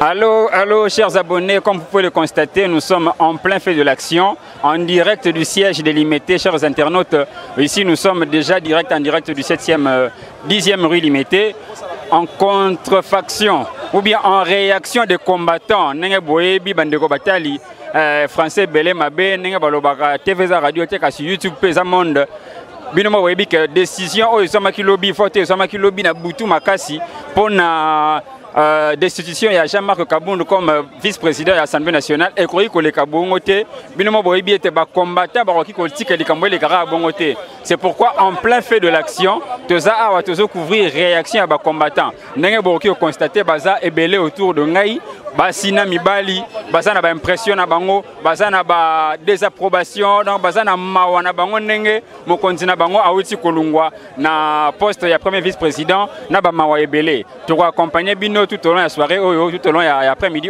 Allô, chers abonnés, comme vous pouvez le constater, nous sommes en plein feu de l'action, en direct du siège des Limités, chers internautes. Ici, nous sommes déjà en direct du 10e rue Limitée, en contrefaction, ou bien en réaction des combattants. Nenga Boyebi, Bandeko Batali, Français Belé Mabé, Nenga Balobaka, TVza Radio, Teka sur YouTube, Pesa Monde. Binomo Boyebi, que décision, oh, Samaki Lobby, Forte, Samaki Lobby, na Boutou Makasi, pour na. Destitution, il y a Jean-Marc Kabound comme vice-président de l'Assemblée nationale. Et que les Kabongote, Binomo Boyebi était combattant, c'est pourquoi, en plein fait de l'action, Toza a couvrir réaction à les combattants. Nenga Boroki constaté Baza et belé autour de Ngaï, Basina Mibali, Bazana ba impression na bango, Bazana ba désapprobation, donc Bazana Mawana bango Nenge, Mokonzina bango Aouti Kolungwa, na poste ya premier vice-président, na ba Mawa Ebele. Tu vas accompagner Bino tout au long de la soirée, tout au long de l'après-midi,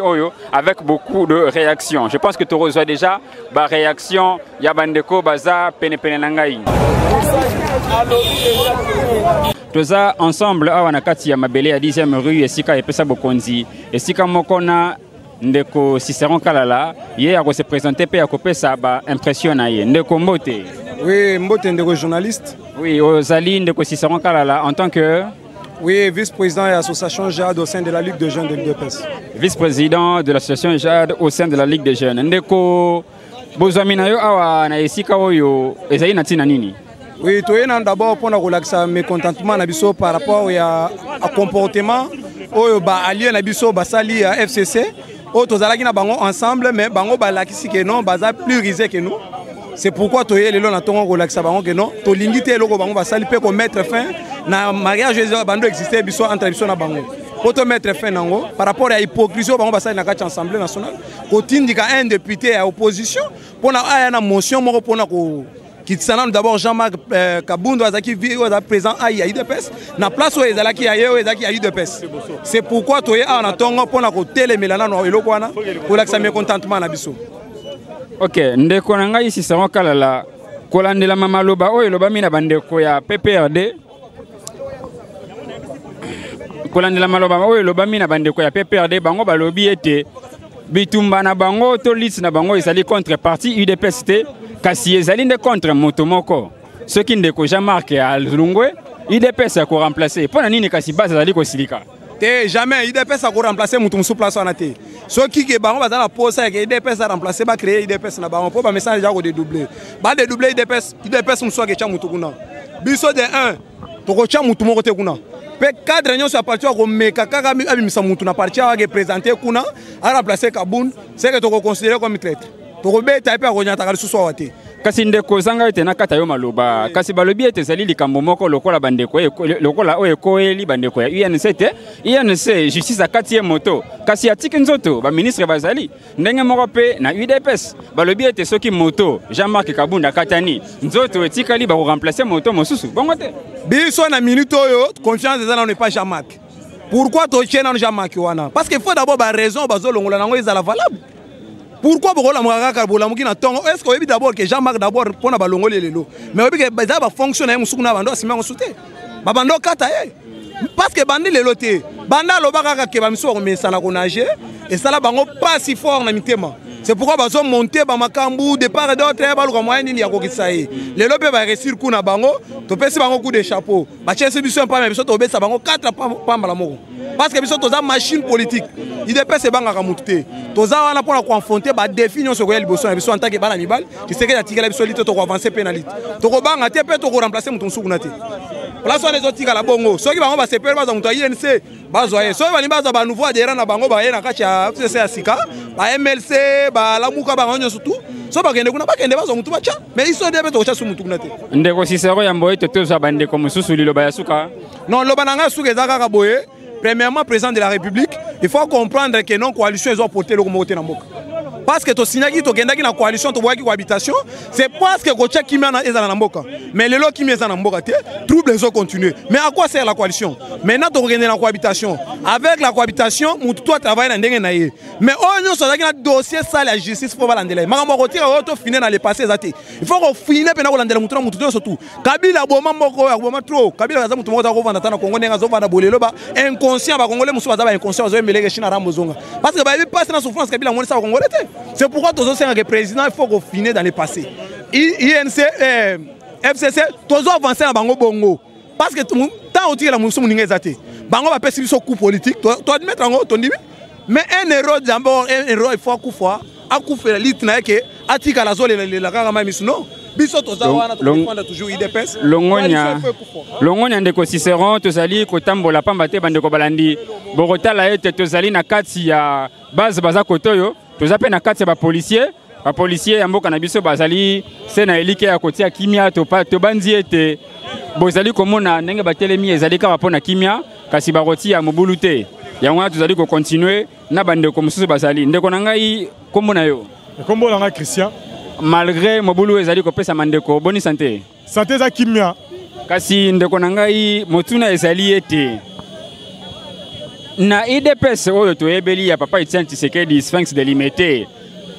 avec beaucoup de réactions. Je pense que tu reçois déjà la réaction Yabandeko, Baza, Penepenenangaï. Tous ensemble, on a Kati Mabele à 10e rue, et Sika et Pesa Bokonzi, et Sika Mokona, Ndeko Ciceron Kalala, hier on s'est présenté, puis à couper ça, impressionné. Ndeko Mbote. Oui, Mbote, Ndeko journaliste. Oui, Ozali, Ndeko Ciceron Kalala, en tant que. Oui, vice-président de l'association JAD au sein de la Ligue des jeunes de l'UDPS. Vice-président de l'association JAD au sein de la Ligue des jeunes. Ndeko Bozaminayo Awa na Esika Oyo, Ezaï Natina Nini. Oui, tu es d'abord pour nous relaxer mécontentement par rapport au comportement Oyo ba allié na biso basali à FCC. Oyo tozalaki na bango ensemble mais bango balakisi que non baza plus risé que nous. C'est pourquoi tu es le temps relaxer bango que non. To lingité loko bango basali peut qu'on mettre fin na mariage de bando existait biso entre biso na bango. Pour te mettre fin nango par rapport à l'hypocrisie bango basali na kati assemblée nationale. Ko tindika un député à opposition pour na aya motion moko pour na ko qui s'annonce d'abord Jean-Marc Kabound qui vit présent à UDPS na place où ezalaki ayo ezalaki à UDPS. C'est pourquoi tu es en attendant pour na ko télémelana no eloko wana pour l'accès mécontentement na biso. OK, ndeko nanga ici seront kalala kolandela mama loba oyo loba mina bandeko ya PPRD. Kolandela maloba oyo loba mina bandeko ya PPRD bango balobi ete bitumba na bango to liste na bango ezali contrepartie UDPS te. Kasi ezali nde contre motomoko. Ce qui ndeko Jean-Marc Alzulungwe, UDPS a ko remplacer. Pona nini kasi base ezali ko silika. Te jamais UDPS a ko remplacer mutu musu place wana te. Ce qui ke bango bazala posa ke UDPS a remplacer ba créer UDPS na bango po ba message ja ko dédoubler. Ba dédoubler UDPS musu ke cha mutu kuna. Biso de 1 to ko cha mutu moko te kuna. Pe cadre nyo sa parti ko meka kaka abimisa mutu na parti a représenter kuna a remplacer Kabound, c'est que to ko considérer comme traître. Kasi ndeko zanga ete nakata yo maloba kasi balobi ete zali likambo moko lokola bandeko lokola oyo koeli bandeko ya UNC te UNC justice akati moto kasi atiki nzoto ba ministre bazali ndenge moko pe na UDPS balobi ete soki moto Jean-Marc Kabound akatani nzoto etikali ba remplacer moto mosusu bongo te biso na minute oyo confiance ezala n'est pas Jean-Marc. Pourquoi to chena Jean-Marc wana parce qu'il faut d'abord ba raison bazolongola nango ezala valable. Pourquoi est-ce que d'abord que Jean-Marc d'abord pour na balongoli lelo mais obi que ba fonctionner musukuna bando asima ngosute ba bando kata parce que bandi lelo te banda lobaka ke ba miso ko mesala ko nager et ça là bango pas si fort na mitema. C'est pourquoi bazo monter ba makambu de part et d'autre ba luka moyen nini ya ko kisaye lelo pe ba réussir ku na bango to pesi bango coup de chapeau ba chese biso pas mais biso to besa bango 4 pamba la moko parce que biso to za machine politique il dépêche se banga kamutute to za wana pour confronter ba définition sur le biso biso en tant que bala mibal qui sait que la tigala biso lito to ko avancer pénalité to ko banga te pe to ko remplacer mutu suku na te place on les autres tigala bongo ceux qui bango ba sepel ba za mutu INC bazoye so ba limbaza ba nouveau adhérent na bango ba yena kati ya FCC asika ba MLC ba lamuka ba ngonyo surtout so ba kende kuna ba kende bazo mutu bacha mais ils sont debe to cha su mutu kuna te ndeko Cicero ya mboye to za bande ko mususu liloba ya suka non loba nanga suka ezaka ka boye. Premièrement, président de la République, il faut comprendre que non coalition ils ont porté le côté na mboka. parce que tu signaki tu gendaki na coalition tu boyaki cohabitation, c'est parce que Kocha Kimia ezala na mboka. Mais le lot Kimia ezala na mboka te, trouble les autres continuer. Mais à quoi sert la coalition? Maintenant tu regardes la cohabitation. Avec la cohabitation, toi travailler dans ndenge na ye. Mais on so zaki na dossier ça la justice pour balandela. Makambo rotira auto finir dans les passés zati. Il faut qu'on finisse pena kolandela mutu na mutu surtout. Kabila boma moko ya boma trop. Kabila za mutu moko za kovanda tana Kongo nenga zo vanda bolelo ba inconscient ba Congolais musu ba inconscient zo meleke china ramozonga. Parce que ba bi passe na souffrance Kabila ngoni sa Congolais. C'est pourquoi tous ces présidents il faut qu'on finisse dans les passés. INC FCC tous avancer na bango bongo. Parce que tant otira la musu muninga zati. Bango ba pesi biso coup politique. Toi admettre ngo ton dibi. Mais un héros d'abord un héros il faut couper. Akufela litna ke atika la zole la kaka mamisu non. Biso to za wana to défendre toujours IDPS. Longonya ndeko Cicéron to zali ko tambola pamba te bande ko balandi. Bogota la ete to zali na kati ya base baza kotoyo, to zape na kati ya ba policier ya mboka na biso bazali se na elike ya kotia kimia to bandi ete bozali komona ndenge batelemi ezali ka pona kimia kasi baroti ya mobulu te. Yango wana tozali ko continuer na bande ko mususu bazali ndeko na ngai kombo na yo kombo na ngai Christian malgré mobulu ezali ko pesa mandeko boni santé za kimia kasi ndeko na ngai motuna ezali ete na IDPS oyo to ebeli ya papa Etienne Tshisekedi Sphinx délimité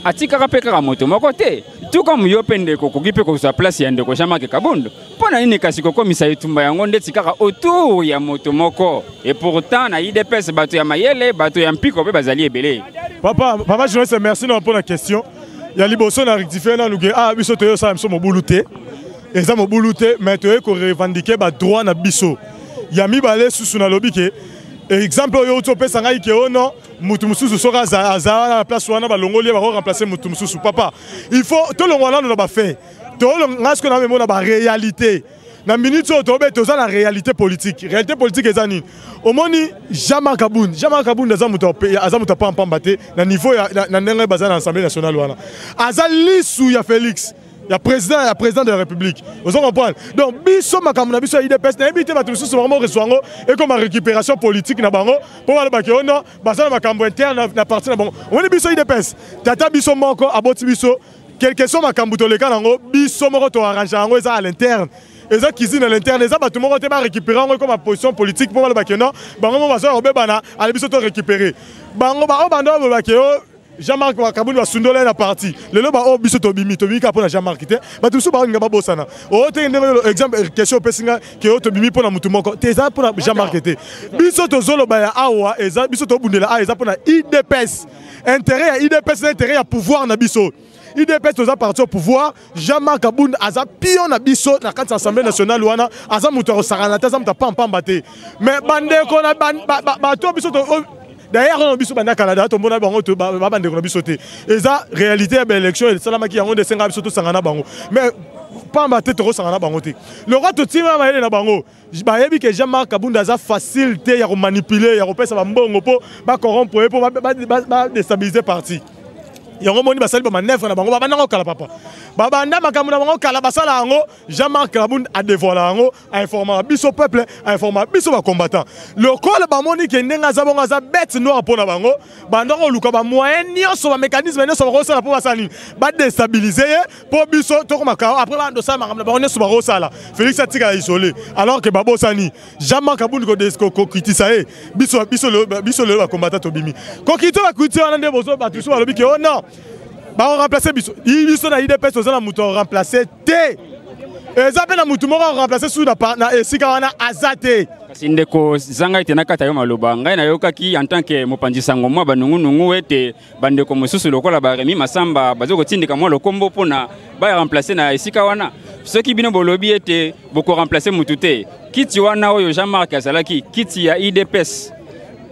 atika kapeka moto moko te tout comme yo pende ko kokipe ko sa place ya ndeko Jean-Marc Kabondo pona nini kasi ko komisa etumba yango ndeti kaka autour ya moto moko et pourtant na IDPS bato ya mayele bato ya mpiko pe bazali ebele papa journaliste merci pour la question ya liboso na rectifier na luge biso to yo sa mso mobulute eza mobulute mais to ko revendiquer ba droit na biso ya mibale susu na lobike exemple yo to pesa ngai ke ono mutu mususu soka za na place wana ba longoli ba remplacer mutu mususu papa il faut to longwana no ba fait to ngasko na memo na ba réalité na minute to be to za la réalité politique ezani omoni Jean-Marc Kabound azamuta pa pambate na niveau na ndenge bazana l'Assemblée nationale wana azali sou ya Félix ya président de la République. Vous comprenez? Donc biso makambo na biso IDPS na ebité ba tous vraiment resoango et comme récupération politique na bango pour ba ke ono bazana makambo interne na parti na bango. On biso IDPS tata biso moko aboti biso quelque chose makambo to leka nango biso moko to arranger ngo eza à l'interne. Eza cuisine à l'interne eza ba tout moko te ba récupérer ngo comme position politique pour ba ke non bango mo bazana obebana ale biso to récupérer. Bango ba bando ba ke Jean-Marc Kabound wa sundole na parti lelo ba biso to bimi ka pona Jean-Marc te ba tusu ba ngaba bosana o te ndenge exemple question pesinga ke o to bimi pona mutu moko te za pona Jean-Marc te biso to zolo ba ya awa eza biso to bundela eza pona IDPS intérêt ya IDPS intérêt ya pouvoir na biso IDPS to za parti au pouvoir Jean-Marc Kabound aza pion na biso na kati Assemblée nationale wana aza mutu ko sarana ta za muta pamba te mais bande ko na ba to biso to d'ailleurs on biso banda Canada to mona bango to ba bande ko biso te eza réalité ya élection et salama ki yango de senga biso to sangana bango mais pamba te to sangana bango te le roi to tima ma na bango ba yebi ke Jean-Marc Kabound aza facilité ya ko manipuler ya ko pesa ba mbongo po ba corrompre po ba déstabiliser parti yango moni basali ba manœuvre na bango ba banango kala papa baba nda makamuna bango kala basala yango Jean-Marc Kabound a dévoilé yango a informé biso peuple a informé biso ba combattant le col ba moni ke ndenga za bonga za bête noire pona bango bandako luka ba moyen nyonso ba mécanisme nyonso ba rosala po basali ba déstabiliser po biso to komaka après ba ndo sa makamuna ba nyonso ba rosala Félix atika isolé alors que babo sani Jean-Marc Kabound ko critiquer biso le ba combattant to bimi ko kito ba critiquer wana nde bozo ba tuso ba lobi ke oh non ba remplacer biso na IDPS to zana muto remplacer te ezape na mutu moko remplacer sous na esika wana azate kasi ndeko zanga ite nakata yo maloba ngai na yokaki en tant que mopanzi sango mwa banungu ete bandeko mosusu lokola ba Remi Masamba bazoko tindika mwa lokombo pona ba remplacer na esika wana soki bino bolobi ete boko remplacer mutu te kiti wana oyo Jean-Marc azalaki kiti ya IDPS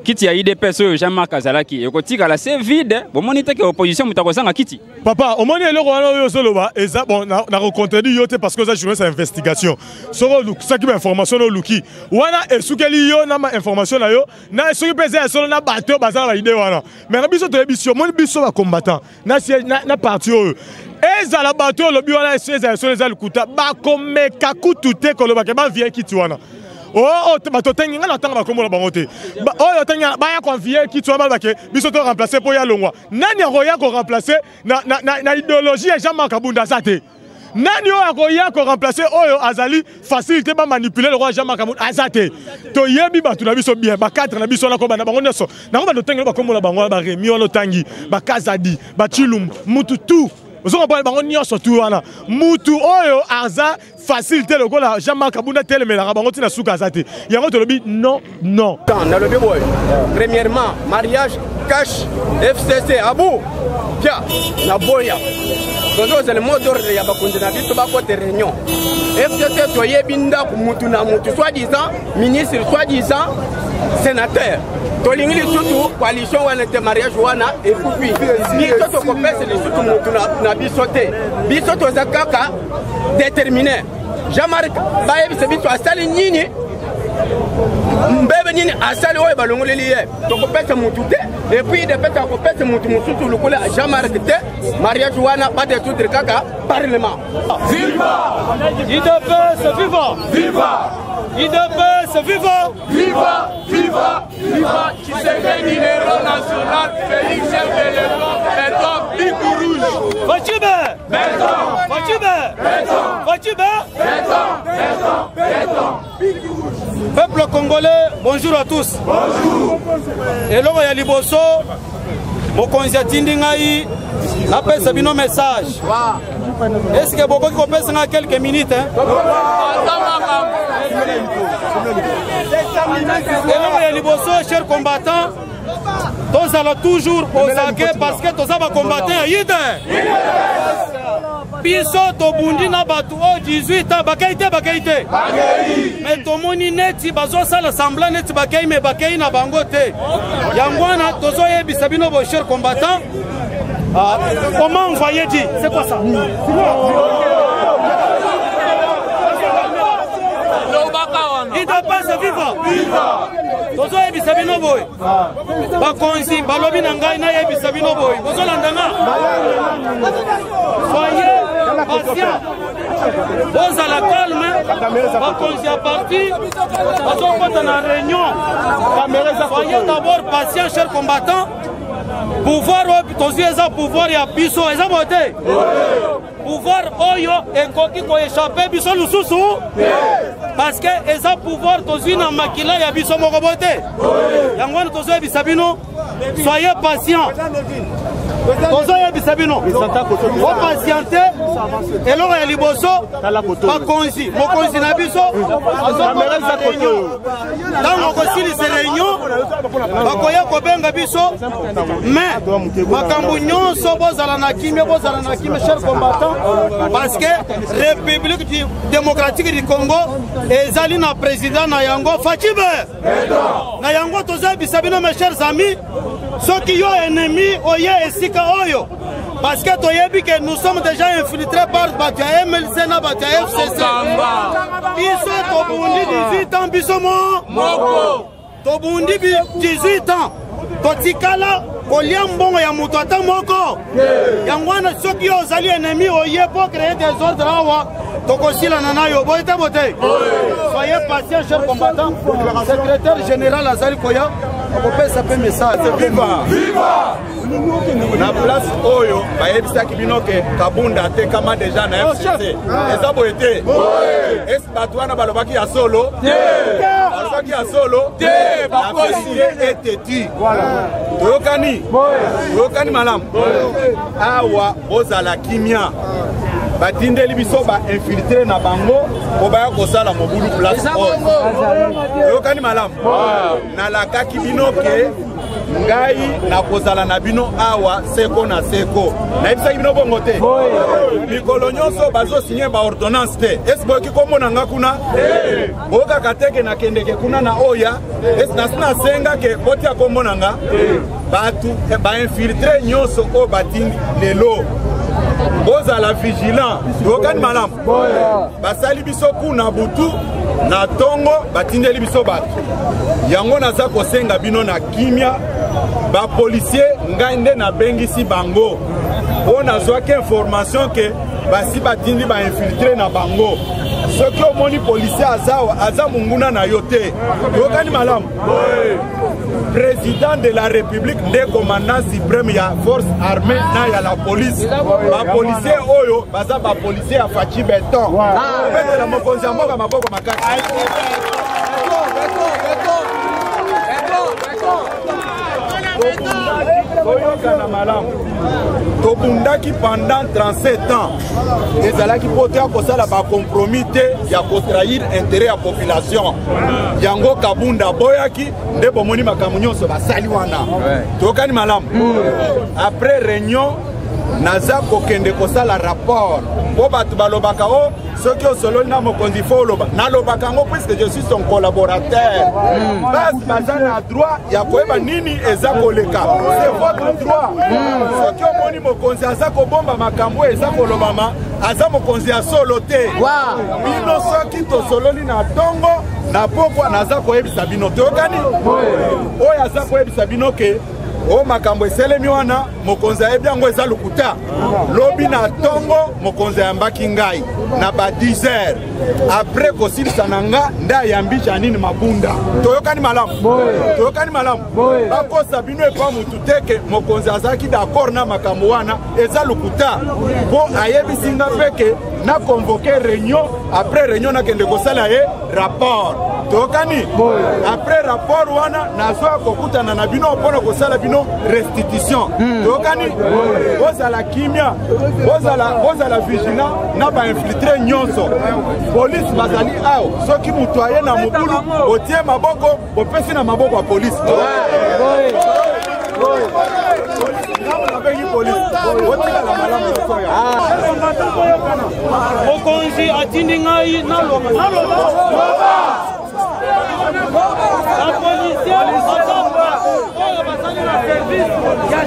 kiti ya IDPS oyo Jean-Marc azalaki ekotika la c'est vide bomoni te ke opposition mutakozanga kiti papa omoni eloko wana oyo soloba eza bon na recontenu yo te parce que ça journée investigation soko look ça qui ba information no luki wana esukeli yo na ma information na yo na esuki pesa solo na bato bazala ba idée wana mais na biso to ebiso moni biso ba combattant na parti oyo ezala bato lobi wana eza solo eza lukuta ba komeka kutu te koloba ke ba vient kiti wana oh bato tengi ngana tanga bakomola bango te oyo tenga baya confier ki tu ba ke biso to remplacer po ya longwa nani akoya ko remplacer na idéologie ya Jean-Marc Kabunda zate nani oyo akoya ko remplacer oyo azali facilité ba manipuler le roi Jean-Marc Kabunda azate to yebi bato na biso bien ba cadre na biso na ko bana bango nyoso na ko bato tengi bakomola bango ba Remi ono tangi ba Kazadi ba Chilum mutu tout vous avez bango nyonso tout wana mutu oyo aza facilité le gola Jean-Marc Kabunda tel mais la bango tina suka zate yango to lobi non dans le boy premièrement mariage cash FCC abou tiens na boya c'est le mot d'ordre ya bakonzi na biso bakote réunion FCC to yebinda ku mutu na mutu soi-disant ministre soi-disant sénateur tolingi surtout coalition wana te mariage wana et puis biso to kopesa le surtout mutu na biso te biso to zakaka déterminé Jean-Marc bayebisa biso asali nini mbebe nini asali oyo balongoleli ye tokopesa mutu te et puis de pesa kopesa mutu mususu lokola Jean-Marc te mariage wana pas de tout kaka parlement viva IDPS viva viva IDPS viva viva viva viva Tshisekedi héros national Félix Tshisekedi béton bico rouge Fachibe béton Fachibe béton Fachibe béton peuple congolais bonjour à tous bonjour eloko ya liboso mokonzi atindi ngai napesa bino message est-ce que bokoki kopesa nga quelques minutes eloko ya liboso chers combattants tozala toujours osake parce que toza bacombattant ya yide biso tobundi na bato o 18 ans bakei te mais tomoni neti bazosala semblant neti bakei me bakei na bango te yango wana tozoyebisa bino bo chers combattants comment envoyer dit c'est quoi ça IDPS viva tozoyebisa bino boye bakonzi balobi na ngai nayebisa bino boye bozolandanga soyez patient bozala calme bakonzi ya parti bazokota na réunion soyez d'abord patient chers combattants pouvoir tozwi eza pouvoir ya biso eza bote pouvoir oyo ekoki koéchappe biso lususu parce que eza pouvoir tozwi na makila ya biso moko bote yango wana tozoyebisa bino soyez patient tozoyebisa bino opatiente eloko ya liboso bakonzi mokonzi na biso azokota na réunion ntango kosilisa réunion bakoya kobenga biso mais makambo nyonso bozala na kimia chers combattants parce que république démocratique du Congo ezali na président na yango Fachibe na yango tozoyebisa bino mes chers amis soki yo ennemi oye esika oyo parce que toyebi que nous sommes déjà infiltrés par bato ya MLC na bato ya FCC biso tobundi 18 ans biso moko tobundi 18 ans totikala kolia mbongo ya moto ata moko yango wana soki yo ozali ennemi oye po créer des ordres awa tokosilana na yo boye te bote soyez patient chers combattants secrétaire général azali koya akopesa pe message viva na place oyo bayebisaki bino ke Kabunda atekama deja na FCC eza boye te esi bato wana balobaki ya solo te bakosi eteti toyokani malamu awa ozala kimia batindeli biso ba-infiltre na bango po baya kosala mobulu place toyokani malamu nalakaki bino ke ngai nakozala na bino awa seko na seko nayebisaki bino bongo te mikolo nyonso bazosinye baordonnance te esi boyoki komona nga kuna boyokaka teke nakendeke kuna na oya esi nasi nasenga ke botia komona nga batu bainfiltre nyonso oyo batindi lelo bozala vigilant toyokani malamu basali biso kuna butu na tongo batindeli biso bato yango naza kosenga bino na kimia bapolisier ngai nde nabengisi bango mpo nazwaki information ke basi batindi bainfiltre na bango soki omoni policier aza munguna na yo te yokani malamu président de la république nde commandant suprême ya force armée na ya la police bapolicier oyo baza bapolicier ya faci beton obetela mokonzi ya mboka maboko makasi toyokana malamu tobundaki pendant 37 ans ezalaki po te akosala bacompromis te ya kotrahir intérêt ya population yango kabunda boyaki nde bomoni makambo nyonso basali wana toyokani malamu après réunion naza kokende kosala rapport po bato balobaka o soki osololi na mokonzi fo oloba nalobaka yango puisque je suis son collaborateur basi baza na droit ya koyeba nini eza koleka c'est votre droit soki omoni mokonzi aza kobomba makambo eza kolobama aza mokonzi ya solo te bino soki tosololi na ntongo na pokwa naza koyebisa bino toyokani oyo aza koyebisa bino ke o makambo eselemi wana mokonzi ayebi yango eza lokuta lobi na ntongo mokonzi ayambaki ngai na ba 10 heures après kosilisa na nga nde ayambisha nini mabunda toyokani malamu bakosa bino epa mutu teke mokonzi azalaki d'accord na makambo wana eza lokuta mpo ayebisi nga peke na convoqué réunion après réunion nakende kosala ye rapport toyokani après rapport wana nazwa kokutana na bino mpona kosala bino restitution toyokani bozala kimia bozala vigilant na bainfiltre nyonso police bazali awo soki mutu aye na mobulu otie maboko opesi na maboko ya police mokonzi atindi ngai naloba la policier oyo bazali na service ya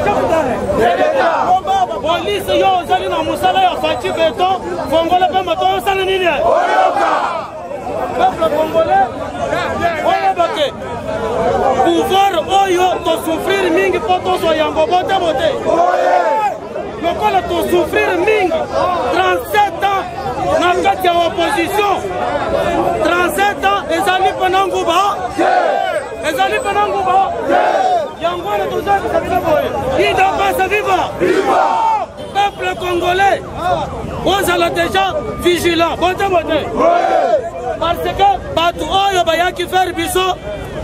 polise yo ozali na mosala ya faci beton kongole mpe moto osala nini peuple congolais oyebake pouvoir oyo tosouffrir mingi mpo tozwa yango bote bote lokola tosouffrir mingi 37 ans na kati ya opposition 37 ans ezali mpena nguba yango wana tozakisa bino boye idapasa viva peuple congolais ozala déjà vigilant bote bote parce que bato oyo bayaki faire biso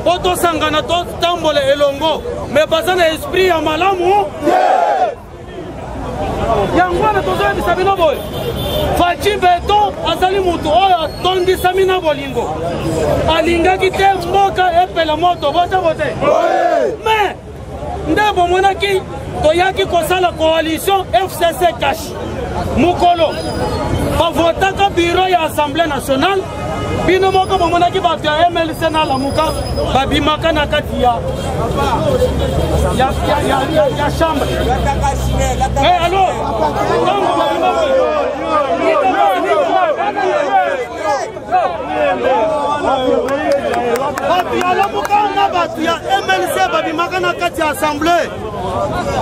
po tosangana totambola elongo me baza na esprit ya malamu yango wana tozoyebisa bino boye faci beton azali mutu oyo atondisami na bolingo alingaki te mboka epela moto bote bote me nde bomonaki toyaki kosala coalition FCC cash mokolo bavotaka bureau ya assemblée nationale bino moko bomonaki bato ya MLC na lamuka babimaka na kati ya chambre alors bato ya lamuka na bato ya MLC babimaka na kati ya assemblée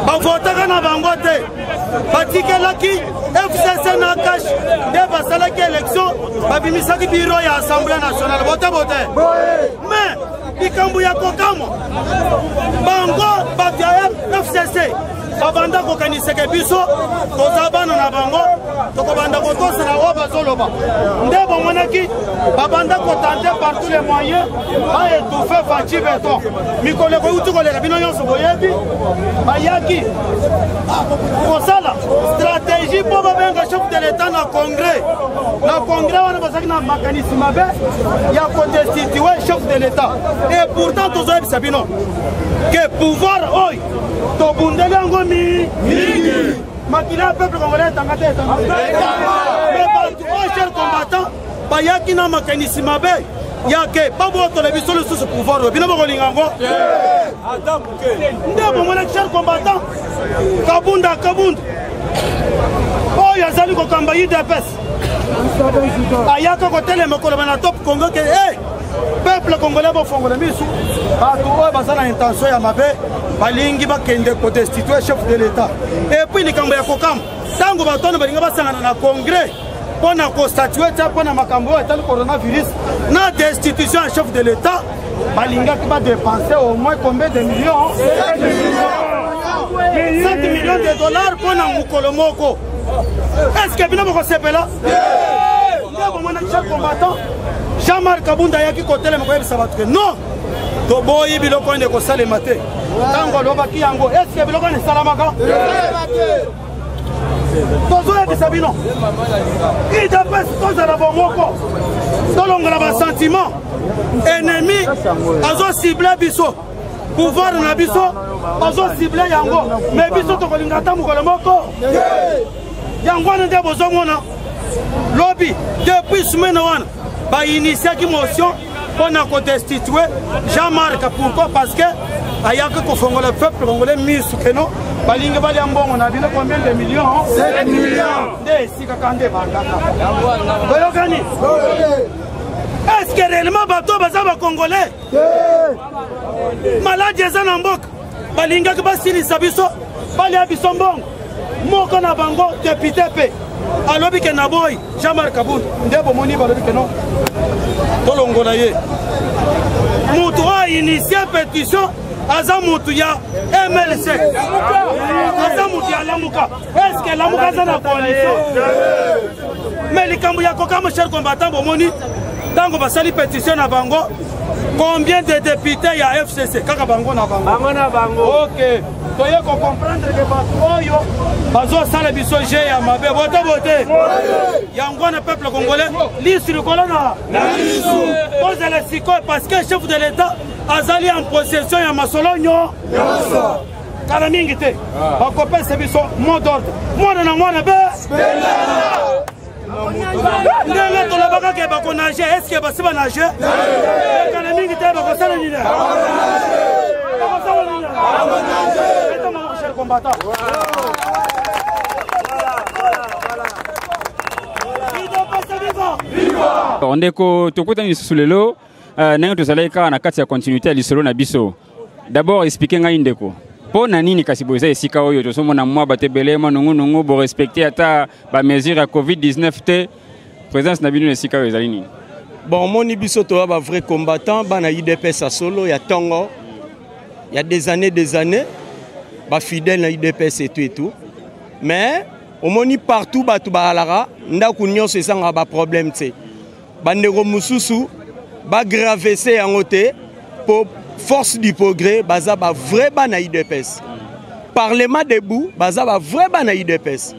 bavotaka na bango te batikelaki FCC na cash nde basalaki élection babimisaki bureau ya assemblée nationale bote bote mais likambo ya kokamo bango bato ya FCC babanda kokaniseke biso toza bana na bango tokobanda kotosana oyo bazoloba nde bomonaki babanda kotante par tous les moyens baétouffe faci beton mikolo ekoyuti koleka bino nyonso boyebi bayaki kosala stratégie mpo babenga chef de l'état na congrès wana bazalaki na makanisi mabe ya kodestitue chef de l'état et pourtant tozoyebisa bino ke pouvoir oyo tobundeli yango mingi makila peuple congolais etanga te mais bato oyo cher combattant bayaki na makanisi mabe yake babotola biso lisusu pouvoir oyo bino bokolinga yango nde bomonaki cher combattant kabunda oyo azali kokamba UDPS ayaka kotelema koloba na top congo ke peuple congolais bofongola misu bato oyo baza na intention ya mabe balingi bakende kodestituer chef de l'état et puis likambo ya kokamba ntango bato wana balinga basangana na congrès mpo na kostatue tia mpo na makambo oyo etali coronavirus na destitution ya chef de l'état balingaki badepense au moins combien de millions 7 millions de dollars pour un mukolo moko. Est-ce que bino bokosepela? Ndeko mwana chef combattant Jean-Marc Kabunda yaki kotele moko yebisa batu ke non. To boyi biloko ende ko salema te. Tango lobaki yango est-ce que biloko ne salamaka? Tozo yebisa bino. Ida pesi toza na bongoko. Tolongola ba sentiment. Ennemi azo ciblé biso. Pouvoir na biso azo ciblé yango mais biso to kolinga ta mukolo moko yango na nde bozomona lobby depuis semaine wana ba initié qui motion pour na destituer Jean-Marc. Pourquoi? Parce que ayaka ko fongola peuple congolais misu keno balinga bali ambongo na bino combien de millions 7 millions de sika kande bandaka boyo gani. Est-ce que réellement bato baza ba congolais malade eza na mboka balingaki basilisa biso balia biso mbongo moko na bango député pe alobi ke na boy Jean-Marc Kabunda nde bomoni balobi ke non tolongola ye mutu a initié pétition aza mutu ya MLC aza mutu ya Lamuka. Est-ce que Lamuka aza na coalition mais likambo ya kokama cher combattant bomoni tango basali pétition na bango combien de députés ya FCC kaka bango na bango. OK toye ko comprendre que bato oyo bazo sala biso je ya mabe bote yango na peuple congolais lisu likolo na lisu pose le siko parce que chef de l'état azali en possession ya masolonyo kala mingi te bakopesa biso mot d'ordre mwana na mwana be ndenge tolobaka ke bakonage est-ce que basi banage kana mingi te bakosala nini ondeko tokutani lisusu lelo ndenge tozalaki kaka na kati ya continuité ya lisolo na biso. D'abord expliquer ngai ndeko mpo na nini kasi boza esika oyo tozomona mwa bato ebele mwa nungunungu borespecte ata bamesure ya covid-19 te présence na bino na esika oyo ezali nini? Bon, moni biso toa ba vrai combattant bana UDPS à solo ya tongo il y a des années ba fidèle na UDPS et tout mais au moni partout batu ba alara ndaku nyonso esanga ba problème te bandeko mususu ba gravese yango te pour force du progrès baza ba vrai bana UDPS parlement debout baza ba vrai bana UDPS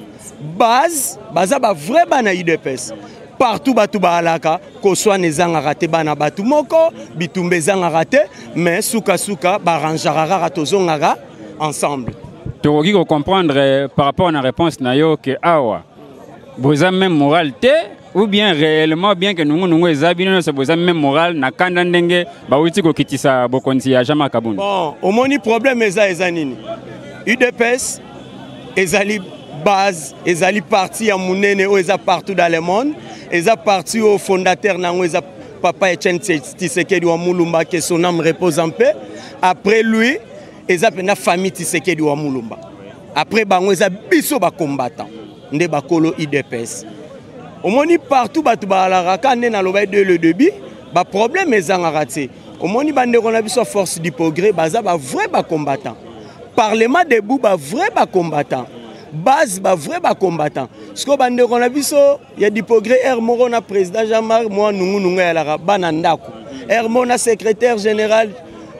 base baza ba vrai bana UDPS partout batu ba alaka ko soit nezanga raté bana batu moko bitumbe zanga raté mais suka ba ranjara tozongaka ensemble. Tu veux comprendre par rapport à la réponse nayo que awa boza même moral te ou bien réellement bien que nous ezabino se boza même moral na kanda ndenge ba uti ko kitisa bokonzi ya Jean-Marc Kabunda. Bon, au moni problème eza nini? UDPS ezali base, ezali parti ya munene o eza partout dans le monde, eza parti au fondateur nango eza papa Etienne Tshisekedi wa Mulumba que son âme repose en paix. Après lui eza pena famille Tshisekedi wa Mulumba. Après bango eza biso ba combattant nde bakolo UDPS. Au moni partout batu ba la kane na loba de le début ba problème ezanga raté. Au moni bande ko na biso force du progrès baza ba vrai ba combattant. Parlement debout ba vrai ba combattant. Base ba vrai ba combattant. Ce que bande ko na biso ya du progrès Hermoro na président Jean-Marc moi nungu ya la bana ndako. Hermoro na secrétaire général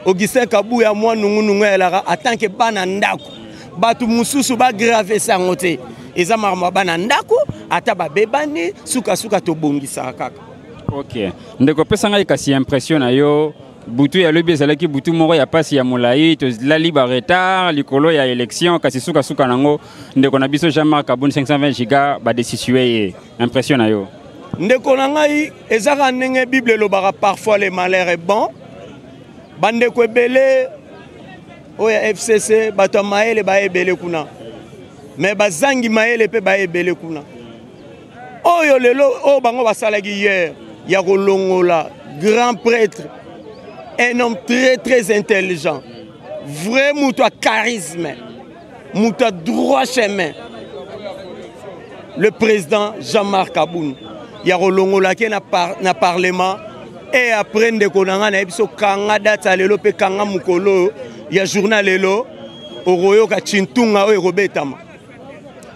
Augustin Kabouya moi nungu ya la en tant que bana ndako. Batu mususu ba grave sangote. Eza marma bana ndako ata ba bebani suka to bongisa kaka. OK. Ndeko pesa ngai kasi impression na yo butu ya lobi ezalaki butu moko ya pasi ya molai to la liba retard likolo ya élection kasi suka nango ndeko na biso Jean-Marc Kabunda 520 giga ba décisue impression na yo. Ndeko na ngai ezaka ndenge Bible lobaka parfois le malheur est bon. Bandeko ebele oya FCC bato maele ba ebele kuna. Mais bazangi maele pe ba ebele kuna. Oyo lelo o bango basalaki hier ya kolongola grand prêtre, un homme très très intelligent, vrai mouton charisme, mouton droit chemin. Le président Jean-Marc Aboun, il y a rolongolaki na parlement et après ndekonanga na biso kanga data lelo pe kanga mukolo ya journal lelo oroyo ka chintunga o robetama.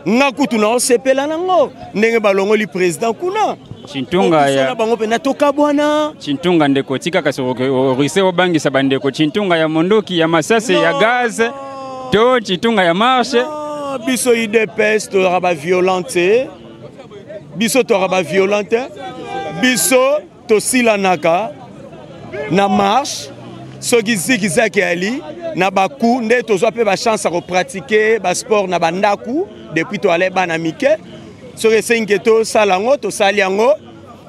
Nga kutu na osepela nango ndenge balongoli président kuna. Chintunga ya bango pe natoka bwana. Chintunga ndeko tika kasoko rise obangisa bandeko Chintunga ya mondoki ya masase ya gaz to Chintunga ya marche. Biso IDPS to raba violente. Biso to raba violente. Biso to silanaka na marche. Soki ziki ali na baku nde tozwa pe ba chance à pratiquer ba sport na bandaku depuis to aller bana mike. Soki sengeto salango to saliango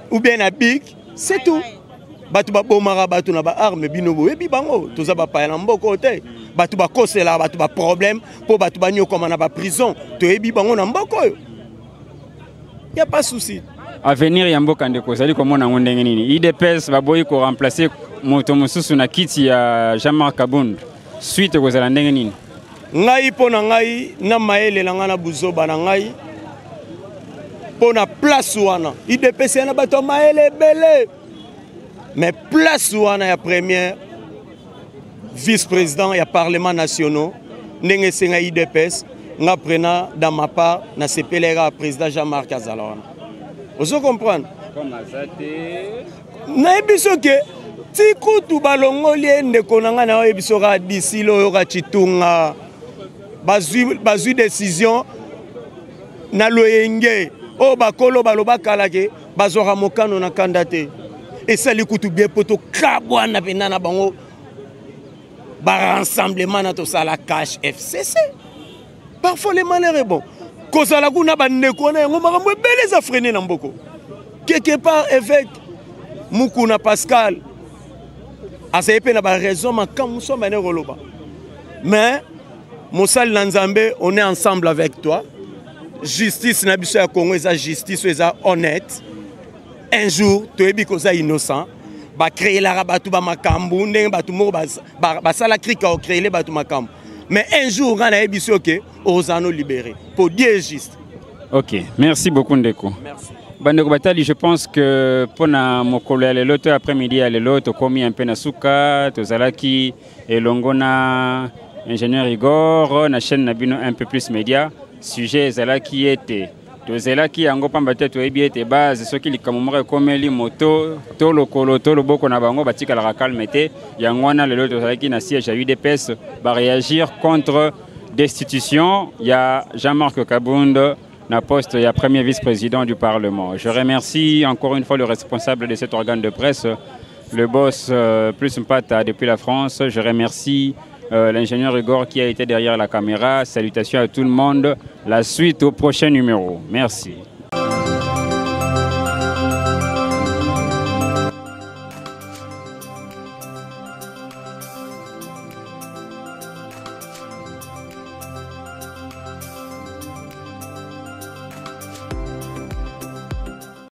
ou bien na big, c'est tout. Batu ba bomara batu na ba arme binobo et bibango toza ba pa na mboko te. Batu ba kosela batu ba problème pour batu ba nyo comme na ba prison to ebi bango na mboko yo. Y a pas souci. Avenir ya mboka ndeko zali komona ngondenge nini IDPS baboyi ko remplacer moto mususu na kiti ya Jean-Marc Aboun suite ko zala ndenge nini ngai pona ngai na maele na ngana buzoba na ngai pona place wana IDPS na bato maele belé mais place wana ya premier vice-président ya parlement national ndenge senga IDPS nga prena dans ma part na sepelera président Jean-Marc Azalona. Vous comprenez? Comme Azate. Naebisoke tikutu balongoli ndeko nanga na ebisoka d'ici lo yoka chitunga bazui décision na loyenge o bakolo baloba kalake bazoka mokano na kandate et ça likutu bien poto kabwa na benana bango ba rassemblement na to sala cash FCC parfois les malheureux bon kozala kuna bandeko na yango makambo ebele za freiner na mboko quelque part avec Mukuna Pascal asayepe na ba raison makamu so mané roloba mais Mosal Nanzambe on est ensemble avec toi justice na biso ya Congo eza justice eza honnête un jour to ebi koza innocent ba créer la rabatu ba makambu ndenge batu mo ba sala krika o créer les batu makambu mais un jour on a ebiso que ozano libéré pour dire juste. OK, merci beaucoup Ndeko. Merci. Bandeko Batali, je pense que pour mokolo ya lelo to après-midi ya lelo to komi un peu na suka to zalaki elongona ingénieur Igor na chaîne na bino un peu plus média sujet zalaki était to zalaki yango pamba te to ebi ete base soki likamomore komeli moto to lokolo to loboko na bango batika la calme te yango wana lelo to zalaki na siège à UDPS ba réagir contre destitution ya Jean-Marc Aboun na poste et premier vice-président du Parlement. Je remercie encore une fois le responsable de cet organe de presse, le boss plus Mpata depuis la France. Je remercie l'ingénieur Igor qui a été derrière la caméra. Salutations à tout le monde. La suite au prochain numéro. Merci.